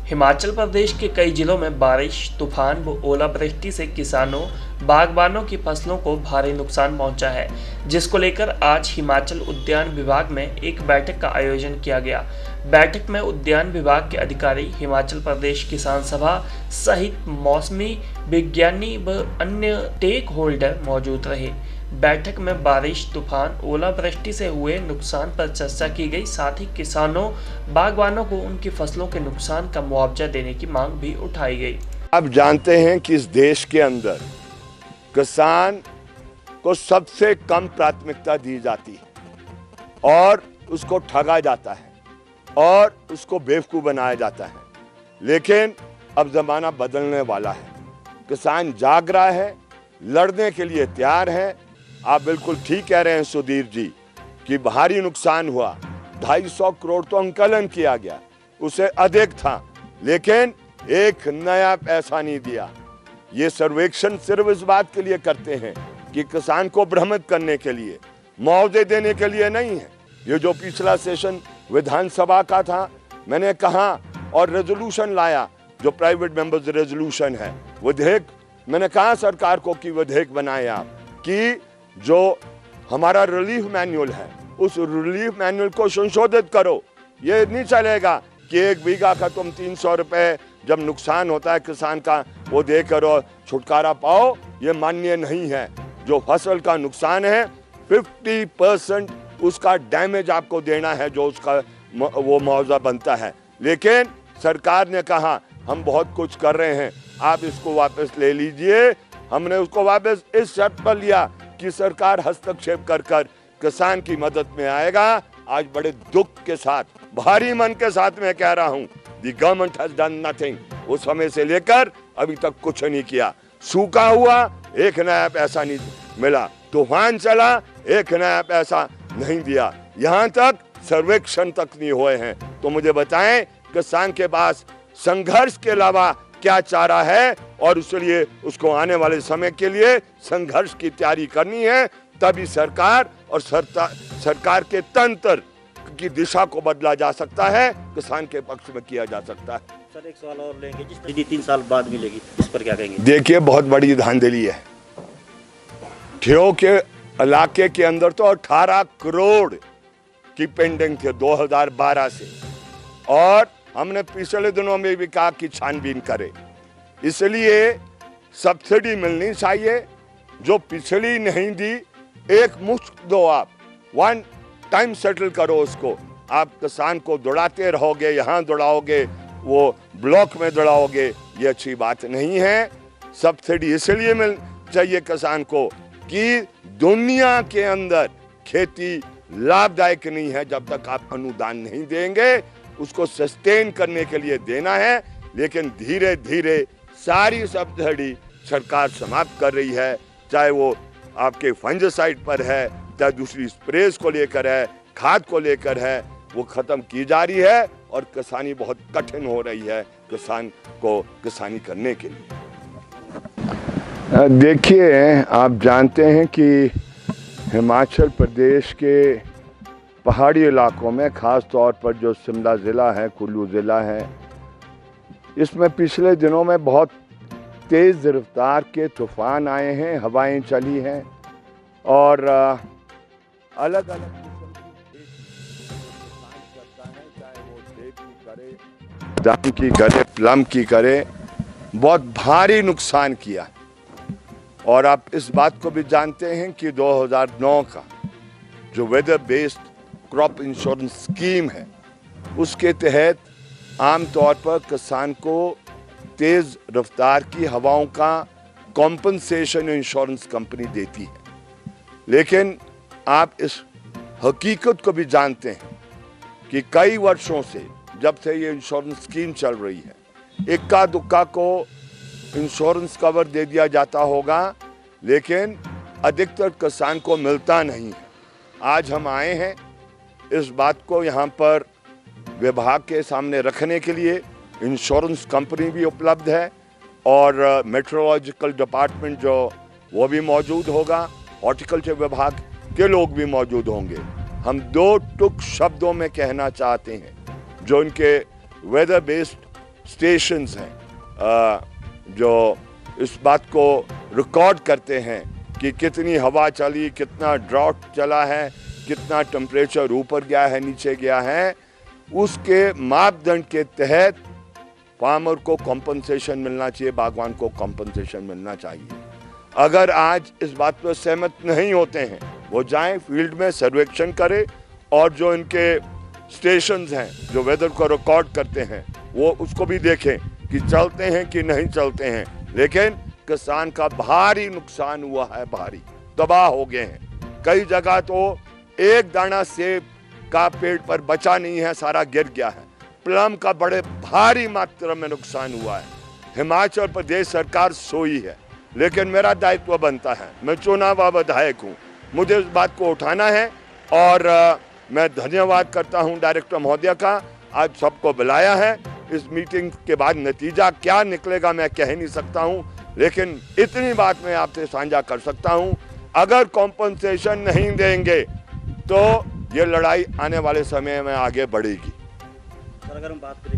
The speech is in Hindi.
हिमाचल प्रदेश के कई जिलों में बारिश, तूफान व ओलावृष्टि से किसानों, बागबानों की फसलों को भारी नुकसान पहुंचा है, जिसको लेकर आज हिमाचल उद्यान विभाग में एक बैठक का आयोजन किया गया। बैठक में उद्यान विभाग के अधिकारी, हिमाचल प्रदेश किसान सभा सहित मौसमी विज्ञानी व अन्य स्टेक होल्डर मौजूद रहे। बैठक में बारिश, तूफान, ओलावृष्टि से हुए नुकसान पर चर्चा की गई। साथ ही किसानों, बागवानों को उनकी फसलों के नुकसान का मुआवजा देने की मांग भी उठाई गई। आप जानते हैं कि इस देश के अंदर किसान को सबसे कम प्राथमिकता दी जाती है और उसको ठगा जाता है और उसको बेवकूफ़ बनाया जाता है। लेकिन अब ज़माना बदलने वाला है। किसान जाग रहा है, लड़ने के लिए तैयार है। आप बिल्कुल ठीक कह रहे हैं सुधीर जी कि भारी नुकसान हुआ। 250 करोड़ तो अंकलन किया गया, उसे अधिक था, लेकिन एक नया पैसा नहीं दिया। ये सर्वेक्षण सिर्फ इस बात के लिए करते हैं कि किसान को भ्रमित करने के लिए, मुआवजे देने के लिए नहीं है। ये जो पिछला सेशन विधानसभा का था, मैंने कहा और रेजोल्यूशन लाया, जो प्राइवेट मेंबर्स रेजोल्यूशन है, विधेयक, मैंने कहा सरकार को कि विधेयक बनाए आप कि जो हमारा रिलीफ मैनुअल है, उस रिलीफ मैनुअल को संशोधित करो। ये नहीं चलेगा कि 1 बीघा का तुम 300 रुपए जब नुकसान होता है किसान का वो दे करो छुटकारा पाओ, ये मान्य नहीं है। जो फसल का नुकसान है 50% उसका डैमेज आपको देना है, जो उसका वो मुआवजा बनता है। लेकिन सरकार ने कहा हम बहुत कुछ कर रहे हैं, आप इसको वापस ले लीजिए। हमने उसको वापस इस शर्त पर लिया कि सरकार हस्तक्षेप कर किसान की मदद में आएगा। आज बड़े दुख के साथ, भारी मन के साथ मैं कह रहा हूं, the government has done nothing. उस समय से लेकर अभी तक कुछ नहीं किया। सूखा हुआ, एक नया पैसा नहीं मिला। तूफान चला, एक नया पैसा नहीं दिया। यहां तक सर्वेक्षण तक नहीं हुए हैं। तो मुझे बताएं, किसान के पास संघर्ष के अलावा क्या चारा है? और इसलिए उसको आने वाले समय के लिए संघर्ष की तैयारी करनी है। तभी सरकार और सरकार के तंत्र की दिशा को बदला जा सकता है, किसान के पक्ष में किया जा सकता है। सर, एक सवाल और लेंगे, जिस तरह 3 साल बाद मिलेगी, इस पर क्या कहेंगे? देखिए, बहुत बड़ी धांधली है। ठियो के इलाके के अंदर तो 18 करोड़ की पेंडिंग थे 2012 से, और हमने पिछले दिनों में भी कहा कि छानबीन करें। इसलिए सब्सिडी मिलनी चाहिए, जो पिछली नहीं दी, एक मुश्त दो, आप 1 टाइम सेटल करो उसको। आप किसान को दौड़ाते रहोगे, यहाँ दौड़ाओगे, वो ब्लॉक में दौड़ाओगे, ये अच्छी बात नहीं है। सब्सिडी इसलिए मिल चाहिए किसान को कि दुनिया के अंदर खेती लाभदायक नहीं है जब तक आप अनुदान नहीं देंगे। उसको सस्टेन करने के लिए देना है, लेकिन धीरे धीरे सारी सब्सिडी सरकार समाप्त कर रही है। चाहे वो आपके फंजासाइड पर है, चाहे दूसरी स्प्रेज को लेकर है, खाद को लेकर है, वो खत्म की जा रही है और किसानी बहुत कठिन हो रही है किसान को किसानी करने के लिए। देखिए, आप जानते हैं कि हिमाचल प्रदेश के पहाड़ी इलाकों में, ख़ास तौर पर जो शिमला ज़िला है, कुल्लू ज़िला है, इसमें पिछले दिनों में बहुत तेज़ रफ्तार के तूफ़ान आए हैं, हवाएं चली हैं और अलग अलग किस्म की करता है, चाहे वो सेब की करे, दाम की करे, प्लम की करे, बहुत भारी नुकसान किया। और आप इस बात को भी जानते हैं कि 2009 का जो weather based crop insurance scheme है, उसके तहत आमतौर पर किसान को तेज़ रफ्तार की हवाओं का कॉम्पनसेशन इंश्योरेंस कंपनी देती है। लेकिन आप इस हकीकत को भी जानते हैं कि कई वर्षों से, जब से ये इंश्योरेंस स्कीम चल रही है, इक्का दुक्का को इंश्योरेंस कवर दे दिया जाता होगा, लेकिन अधिकतर किसान को मिलता नहीं है। आज हम आए हैं इस बात को यहाँ पर विभाग के सामने रखने के लिए। इंश्योरेंस कंपनी भी उपलब्ध है और मेट्रोलॉजिकल डिपार्टमेंट जो वो भी मौजूद होगा, हॉर्टिकल्चर विभाग के लोग भी मौजूद होंगे। हम 2 टुक शब्दों में कहना चाहते हैं, जो इनके वेदर बेस्ड स्टेशंस हैं जो इस बात को रिकॉर्ड करते हैं कि कितनी हवा चली, कितना ड्राउट चला है, कितना टेम्परेचर ऊपर गया है, नीचे गया है, उसके मापदंड के तहत फार्मर को कॉम्पनसेशन मिलना चाहिए, बागवान को कॉम्पनसेशन मिलना चाहिए। अगर आज इस बात पर सहमत नहीं होते हैं, वो जाएं फील्ड में सर्वेक्षण करें और जो इनके स्टेशंस हैं जो वेदर को रिकॉर्ड करते हैं वो उसको भी देखें कि चलते हैं कि नहीं चलते हैं। लेकिन किसान का भारी नुकसान हुआ है, भारी तबाह हो गए हैं। कई जगह तो एक दाना सेब का पेड़ पर बचा नहीं है, सारा गिर गया है। प्लम का बड़े भारी मात्रा में नुकसान हुआ है। हिमाचल प्रदेश सरकार सोई है, लेकिन मेरा दायित्व बनता है, मैं चुनावा विधायक हूँ, मुझे इस बात को उठाना है। और मैं धन्यवाद करता हूँ डायरेक्टर महोदय का, आज सबको बुलाया है। इस मीटिंग के बाद नतीजा क्या निकलेगा मैं कह नहीं सकता हूँ, लेकिन इतनी बात मैं आपसे साझा कर सकता हूँ, अगर कॉम्पनसेशन नहीं देंगे तो ये लड़ाई आने वाले समय में आगे बढ़ेगी। सर, अगर हम बात करें